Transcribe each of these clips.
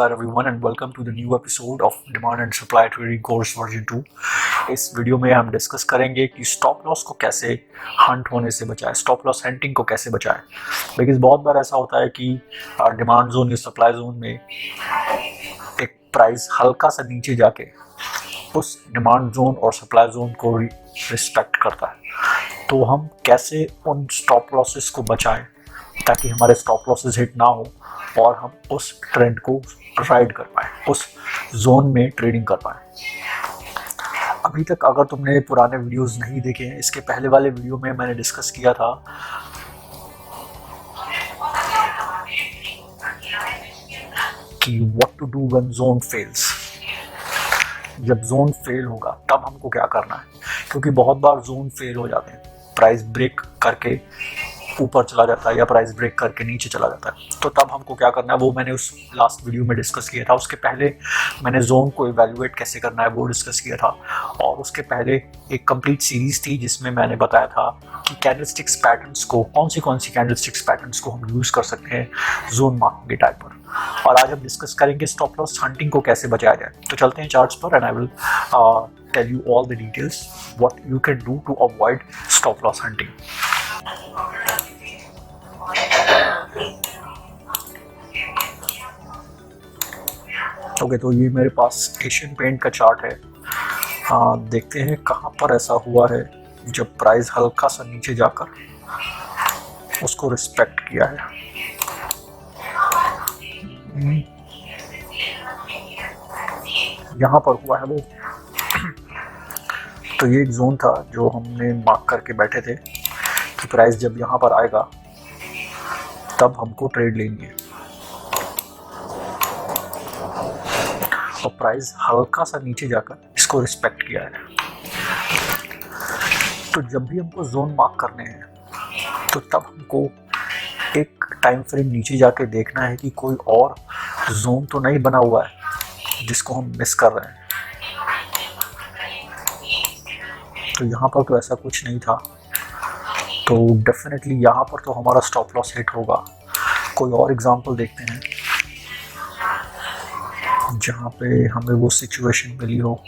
नमस्कार everyone and welcome to the new episode of demand and supply trading course version 2। इस video में हम discuss करेंगे कि स्टॉप लॉस को कैसे हंट होने से बचाएं, स्टॉप लॉस हंटिंग को कैसे बचाएं। बिकॉज बहुत बार ऐसा होता है कि डिमांड जोन या सप्लाई जोन में एक प्राइस हल्का सा नीचे जाके उस डिमांड जोन और सप्लाई जोन को रिस्पेक्ट करता है। तो हम कैसे उन स्टॉप लॉसेस को बचाएं ताकि हमारे स्टॉप लॉसेस हिट ना हो और हम उस ट्रेंड को राइड कर पाए, उस जोन में ट्रेडिंग कर पाए। अभी तक अगर तुमने पुराने वीडियोस नहीं देखे हैं, इसके पहले वाले वीडियो में मैंने डिस्कस किया था कि what to do when zone fails. जब जोन फेल होगा तब हमको क्या करना है, क्योंकि बहुत बार जोन फेल हो जाते हैं, प्राइस ब्रेक करके ऊपर चला जाता है या प्राइस ब्रेक करके नीचे चला जाता है। तो तब हमको क्या करना है वो मैंने उस लास्ट वीडियो में डिस्कस किया था। उसके पहले मैंने जोन को इवैल्यूएट कैसे करना है वो डिस्कस किया था, और उसके पहले एक कंप्लीट सीरीज थी जिसमें मैंने बताया था कि कैंडलस्टिक्स पैटर्न्स को, कौन सी कैंडलस्टिक्स पैटर्न्स को हम यूज़ कर सकते हैं जोन मार्किंग के टाइम पर। और आज हम डिस्कस करेंगे स्टॉप लॉस हंटिंग को कैसे बचाया जाए। तो चलते हैं चार्ट्स पर and I will tell you all the details what you can do to avoid stop loss hunting. Okay, तो ये मेरे पास एशियन पेंट का चार्ट है। देखते हैं कहाँ पर ऐसा हुआ है जब प्राइस हल्का सा नीचे जाकर उसको रिस्पेक्ट किया है। यहाँ पर हुआ है वो। तो ये एक जोन था जो हमने मार्क करके बैठे थे कि प्राइस जब यहाँ पर आएगा तब हमको ट्रेड लेनी है, और प्राइस हल्का सा नीचे जाकर इसको रिस्पेक्ट किया है। तो जब भी हमको जोन मार्क करने हैं तो तब हमको एक टाइम फ्रेम नीचे जाके देखना है कि कोई और जोन तो नहीं बना हुआ है जिसको हम मिस कर रहे हैं। तो यहाँ पर तो ऐसा कुछ नहीं था, तो डेफिनेटली यहाँ पर तो हमारा स्टॉप लॉस हिट होगा। कोई और एग्जांपल देखते हैं जहाँ पे हमें वो सिचुएशन मिली हो।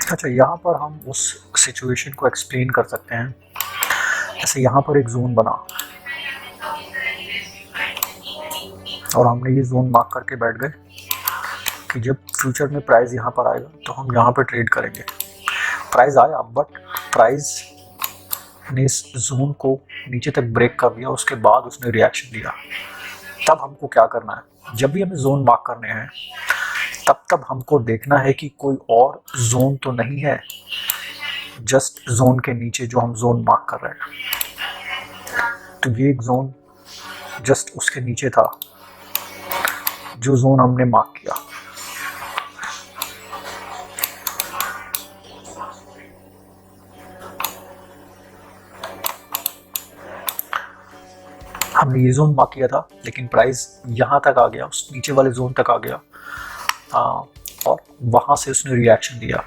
अच्छा, यहाँ पर हम उस सिचुएशन को एक्सप्लेन कर सकते हैं। जैसे यहाँ पर एक जोन बना और हमने ये जोन मार्क करके बैठ गए कि जब फ्यूचर में प्राइस यहाँ पर आएगा तो हम यहाँ पर ट्रेड करेंगे। प्राइस आया, बट प्राइस ने इस जोन को नीचे तक ब्रेक कर दिया, उसके बाद उसने रिएक्शन दिया। तब हमको क्या करना है, जब भी हमें जोन मार्क करने हैं तब हमको देखना है कि कोई और जोन तो नहीं है जस्ट जोन के नीचे जो हम जोन मार्क कर रहे हैं। तो ये एक जोन जस्ट उसके नीचे था जो जोन हमने मार्क किया। हमने ये जोन मार्क किया था, लेकिन प्राइस यहाँ तक आ गया, उस नीचे वाले जोन तक आ गया, और वहां से उसने रिएक्शन दिया।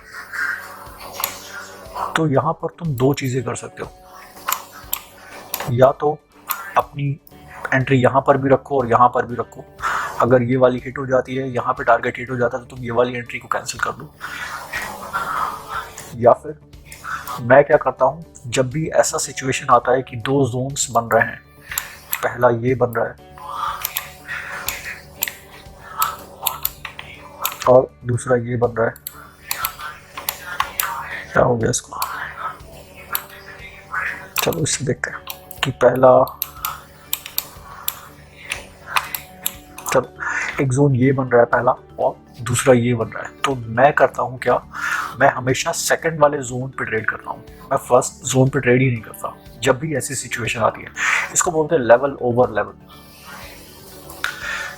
तो यहाँ पर तुम दो चीज़ें कर सकते हो, या तो अपनी एंट्री यहाँ पर भी रखो और यहाँ पर भी रखो। अगर ये वाली हिट हो जाती है, यहाँ पे टारगेट हिट हो जाता है, तो तुम ये वाली एंट्री को कैंसिल कर दो। या फिर मैं क्या करता हूँ, जब भी ऐसा सिचुएशन आता है कि दो जोन्स बन रहे हैं, पहला ये बन रहा है और दूसरा ये बन रहा है, क्या हो गया इसको, चलो इससे देखते हैं कि पहला, चलो एक जोन ये बन रहा है पहला और दूसरा ये बन रहा है। तो मैं करता हूँ क्या, मैं हमेशा सेकंड वाले जोन पे ट्रेड करता हूँ, मैं फर्स्ट जोन पे ट्रेड ही नहीं करता जब भी ऐसी सिचुएशन आती है। इसको बोलते हैं लेवल ओवर लेवल।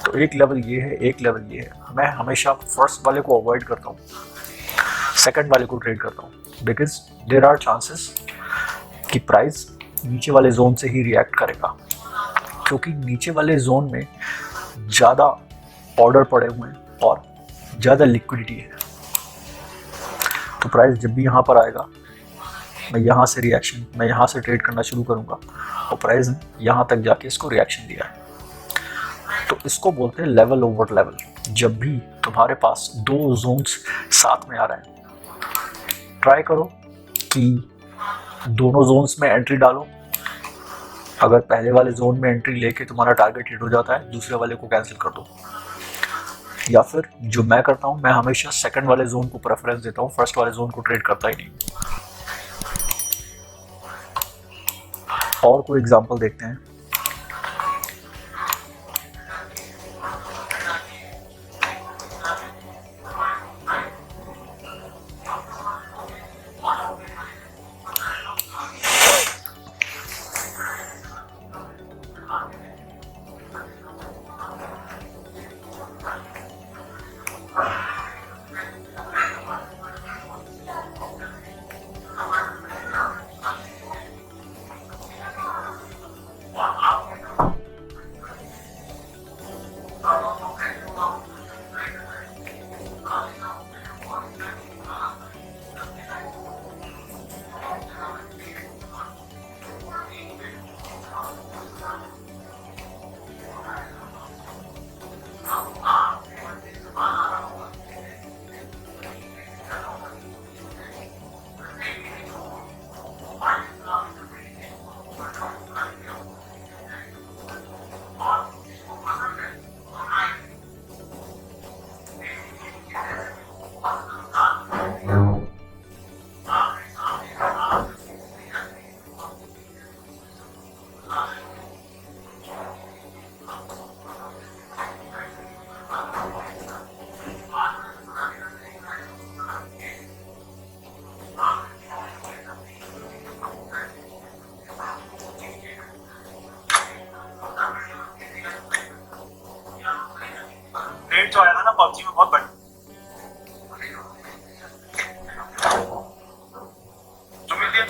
तो एक लेवल ये है, एक लेवल ये है। मैं हमेशा फर्स्ट वाले को अवॉइड करता हूँ, सेकंड वाले को ट्रेड करता हूँ, बिकॉज देयर आर चांसेस कि प्राइस नीचे वाले जोन से ही रिएक्ट करेगा, क्योंकि नीचे वाले जोन में ज़्यादा ऑर्डर पड़े हुए हैं और ज़्यादा लिक्विडिटी है। तो प्राइस जब भी यहाँ पर आएगा, मैं यहाँ से रिएक्शन, मैं यहाँ से ट्रेड करना शुरू करूँगा और प्राइस ने यहाँ तक जाके इसको रिएक्शन दिया है। तो इसको बोलते हैं लेवल ओवर लेवल। जब भी तुम्हारे पास दो जोन्स साथ में आ रहे हैं, ट्राई करो कि दोनों जोन्स में एंट्री डालो। अगर पहले वाले जोन में एंट्री लेके तुम्हारा टारगेट हिट हो जाता है, दूसरे वाले को कैंसिल कर दो। या फिर जो मैं करता हूँ, मैं हमेशा सेकंड वाले जोन को प्रेफरेंस देता हूँ, फर्स्ट वाले जोन को ट्रेड करता ही नहीं। और कोई एग्जांपल देखते हैं। रेट जो आया था ना पबजी में बहुत बढ़िया। जो मिल गया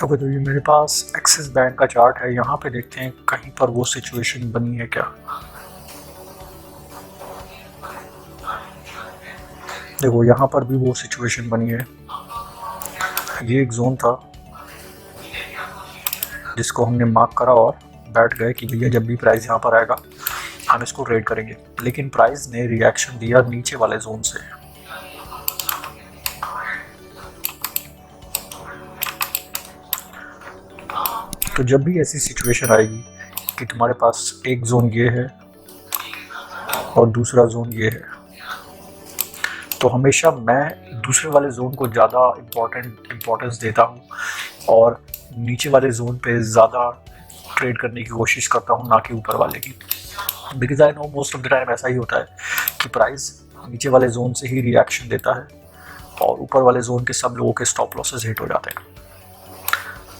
ओके, तो ये मेरे पास एक्सिस बैंक का चार्ट है। यहाँ पे देखते हैं कहीं पर वो सिचुएशन बनी है क्या। देखो यहाँ पर भी वो सिचुएशन बनी है। ये एक जोन था जिसको हमने मार्क करा और बैठ गए कि भैया जब भी प्राइस यहाँ पर आएगा हम इसको ट्रेड करेंगे। लेकिन प्राइस ने रिएक्शन दिया नीचे वाले जोन से। तो जब भी ऐसी सिचुएशन आएगी कि तुम्हारे पास एक जोन ये है और दूसरा जोन ये है, तो हमेशा मैं दूसरे वाले जोन को ज़्यादा इम्पोर्टेंस देता हूँ और नीचे वाले जोन पे ज़्यादा ट्रेड करने की कोशिश करता हूँ, ना कि ऊपर वाले की। Because I know most of the time ऐसा ही होता है कि प्राइस नीचे वाले जोन से ही रिएक्शन देता है और ऊपर वाले जोन के सब लोगों के स्टॉप लॉसेस हिट हो जाते हैं।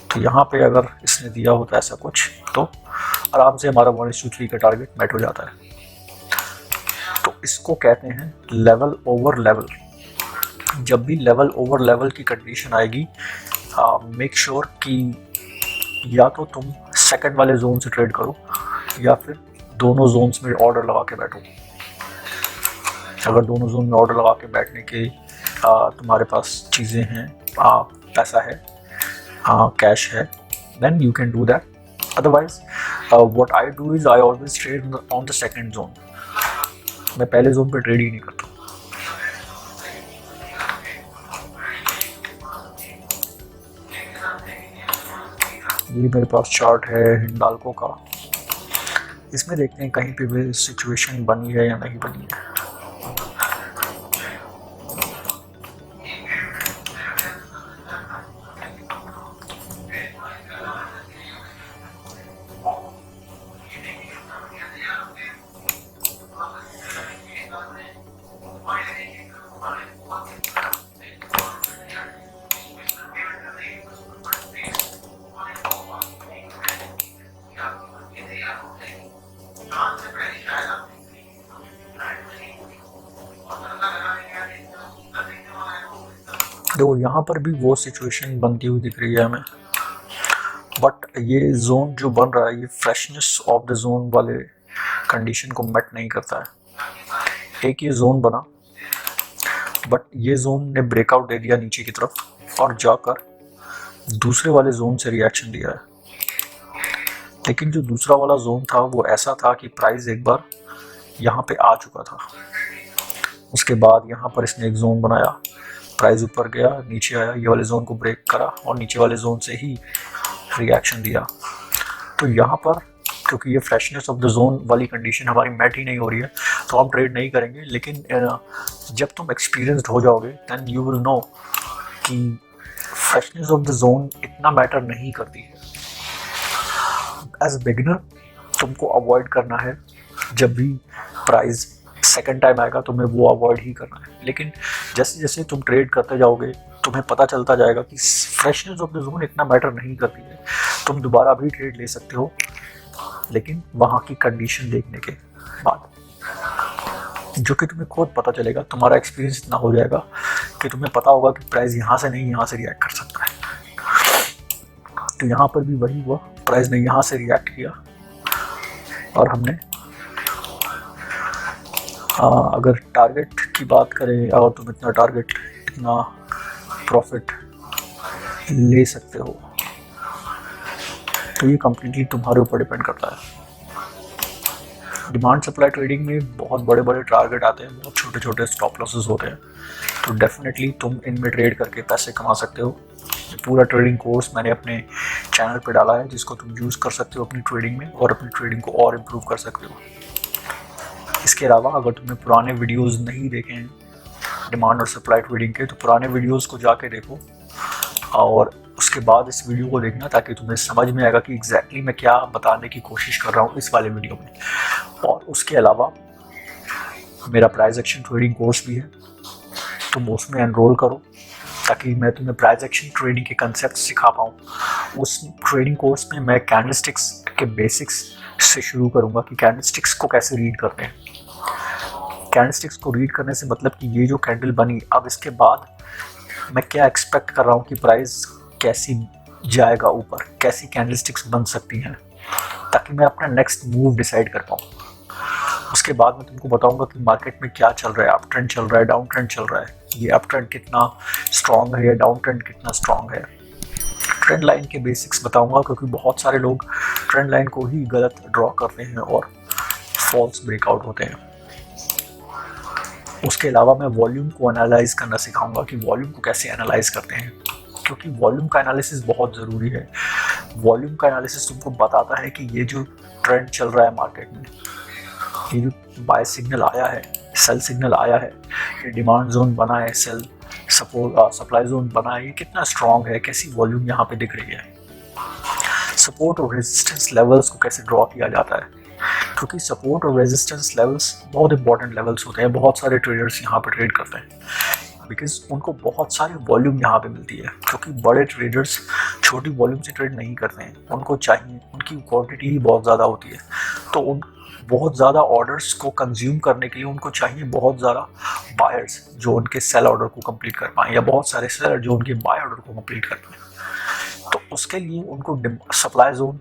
तो यहाँ पे अगर इसने दिया होता है ऐसा कुछ, तो आराम से हमारा 1:3 का टारगेट मेट हो जाता है। तो इसको कहते हैं लेवल ओवर लेवल। जब भी लेवल ओवर लेवल की कंडीशन आएगी, मेक श्योर कि या तो तुम सेकंड वाले जोन से ट्रेड करो या फिर दोनों जोन्स में ऑर्डर लगा के बैठो। अगर दोनों जोन में ऑर्डर लगा के बैठने के तुम्हारे पास चीज़ें हैं, पैसा है, कैश है, then you can do that. Otherwise, what I do is I always trade on the second zone. मैं पहले जोन पे ट्रेड ही नहीं करता। ये मेरे पास चार्ट है हिंडाल्को का। इसमें देखते हैं कहीं पे भी सिचुएशन बनी है या नहीं बनी है। देखो यहाँ पर भी वो सिचुएशन बनती हुई दिख रही है हमें, बट ये जोन जो बन रहा है ये फ्रेशनेस ऑफ द जोन वाले कंडीशन को मेट नहीं करता है। एक ये जोन बना, बट ये जोन ने ब्रेकआउट दे दिया नीचे की तरफ और जाकर दूसरे वाले जोन से रिएक्शन दिया है। लेकिन जो दूसरा वाला जोन था वो ऐसा था कि प्राइस एक बार यहाँ पे आ चुका था, उसके बाद यहाँ पर इसने एक जोन बनाया, प्राइस ऊपर गया, नीचे आया, ये वाले जोन को ब्रेक करा और नीचे वाले जोन से ही रिएक्शन दिया। तो यहाँ पर क्योंकि ये फ्रेशनेस ऑफ द जोन वाली कंडीशन हमारी मैट ही नहीं हो रही है, तो हम ट्रेड नहीं करेंगे। लेकिन जब तुम एक्सपीरियंस्ड हो जाओगे देन यू विल नो कि फ्रेशनेस ऑफ द जोन इतना मैटर नहीं करती है। एज अ बिगिनर तुमको अवॉइड करना है, जब भी प्राइस सेकंड टाइम आएगा तुम्हें वो अवॉइड ही करना है। लेकिन जैसे जैसे तुम ट्रेड करते जाओगे तुम्हें पता चलता जाएगा कि फ्रेशनेस ऑफ द जोन इतना मैटर नहीं करती है। तुम दोबारा भी ट्रेड ले सकते हो, लेकिन वहाँ की कंडीशन देखने के बाद, जो कि तुम्हें खुद पता चलेगा। तुम्हारा एक्सपीरियंस इतना हो जाएगा कि तुम्हें पता होगा कि प्राइस यहाँ से नहीं यहाँ से रिएक्ट कर सकता है। तो यहाँ पर भी वही हुआ, प्राइस ने यहाँ से रिएक्ट किया और हमने अगर टारगेट की बात करें, अगर तुम इतना टारगेट इतना प्रॉफिट ले सकते हो तो ये कम्प्लीटली तुम्हारे ऊपर डिपेंड करता है। डिमांड सप्लाई ट्रेडिंग में बहुत बड़े बड़े टारगेट आते हैं, बहुत छोटे छोटे स्टॉप लॉसेस होते हैं, तो डेफिनेटली तुम इनमें ट्रेड करके पैसे कमा सकते हो। पूरा ट्रेडिंग कोर्स मैंने अपने चैनल पे डाला है, जिसको तुम यूज़ कर सकते हो अपनी ट्रेडिंग में और अपनी ट्रेडिंग को और इम्प्रूव कर सकते हो। इसके अलावा अगर तुमने पुराने वीडियोस नहीं देखे हैं डिमांड और सप्लाई ट्रेडिंग के, तो पुराने वीडियोस को जाके देखो और उसके बाद इस वीडियो को देखना, ताकि तुम्हें समझ में आएगा कि एग्जैक्टली मैं क्या बताने की कोशिश कर रहा हूँ इस वाले वीडियो में। और उसके अलावा मेरा प्राइस एक्शन ट्रेडिंग कोर्स भी है, तुम उसमें एनरोल करो ताकि मैं तुम्हें प्राइस एक्शन ट्रेडिंग के कंसेप्ट सिखा पाऊँ। उस ट्रेडिंग कोर्स में मैं कैंडलस्टिक्स के बेसिक्स से शुरू करूँगा कि कैंडलस्टिक्स को कैसे रीड करते हैं। कैंडलस्टिक्स को रीड करने से मतलब कि ये जो कैंडल बनी, अब इसके बाद मैं क्या एक्सपेक्ट कर रहा हूँ कि प्राइस कैसी जाएगा ऊपर, कैसी कैंडलस्टिक्स बन सकती हैं, ताकि मैं अपना नेक्स्ट मूव डिसाइड कर पाऊँ। उसके बाद मैं तुमको बताऊंगा कि मार्केट में क्या चल रहा है, अप ट्रेंड चल रहा है, डाउन ट्रेंड चल रहा है, ये अप ट्रेंड कितना स्ट्रॉन्ग है या डाउन ट्रेंड कितना स्ट्रॉन्ग है। ट्रेंड लाइन के बेसिक्स बताऊंगा, क्योंकि बहुत सारे लोग ट्रेंड लाइन को ही गलत ड्रॉ करते हैं और फॉल्स ब्रेकआउट होते हैं। उसके अलावा मैं वॉल्यूम को एनालाइज करना सिखाऊंगा कि वॉल्यूम को कैसे एनालाइज करते हैं, क्योंकि वॉल्यूम का एनालिसिस बहुत ज़रूरी है। वॉल्यूम का एनालिसिस तुमको बताता है कि ये जो ट्रेंड चल रहा है मार्केट में, ये जो बाय सिग्नल आया है, सेल सिग्नल आया है, ये डिमांड जोन बना है, सेल सपोर्ट सप्लाई जोन बना है, ये कितना स्ट्रांग है, कैसी वॉल्यूम यहाँ पे दिख रही है। सपोर्ट और रेजिस्टेंस लेवल्स को कैसे ड्रॉ किया जाता है, क्योंकि सपोर्ट और रेजिस्टेंस लेवल्स बहुत इंपॉर्टेंट लेवल्स होते हैं। बहुत सारे ट्रेडर्स यहाँ पे ट्रेड करते हैं बिकॉज उनको बहुत सारी वॉल्यूम यहाँ पे मिलती है, क्योंकि बड़े ट्रेडर्स छोटी वॉल्यूम से ट्रेड नहीं करते हैं। उनको चाहिए, उनकी क्वांटिटी ही बहुत ज़्यादा होती है, तो उन बहुत ज़्यादा ऑर्डर्स को कंज्यूम करने के लिए उनको चाहिए बहुत ज़्यादा बायर्स जो उनके सेल ऑर्डर को कंप्लीट कर पाएँ, या बहुत सारे सेलर जो उनके बाय ऑर्डर को कंप्लीट कर पाएँ। तो उसके लिए उनको सप्लाई जोन,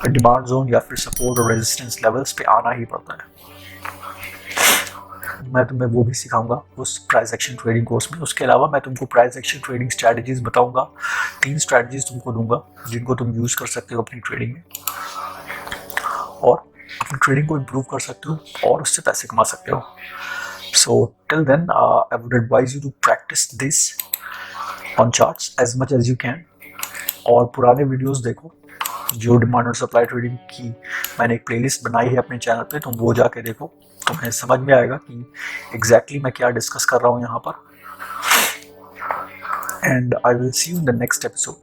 डिमांड जोन या फिर सपोर्ट और रेजिस्टेंस लेवल्स पे आना ही पड़ता है। मैं तुम्हें वो भी सिखाऊंगा उस प्राइस एक्शन ट्रेडिंग कोर्स में। उसके अलावा मैं तुमको प्राइस एक्शन ट्रेडिंग स्ट्रैटेजीज बताऊंगा। 3 स्ट्रैटेजीज तुमको दूंगा जिनको तुम यूज़ कर सकते हो अपनी ट्रेडिंग में, और अपनी ट्रेडिंग को इम्प्रूव कर सकते हो और उससे पैसे कमा सकते हो। So till then I would advise you to practice this on charts as much as you can, और पुराने वीडियोस देखो जो डिमांड और सप्लाई ट्रेडिंग की मैंने एक प्लेलिस्ट बनाई है अपने चैनल पे, तुम वो जाके देखो, तुम्हें समझ में आएगा कि एग्जैक्टली मैं क्या डिस्कस कर रहा हूँ यहाँ पर। And I will see you in the next episode.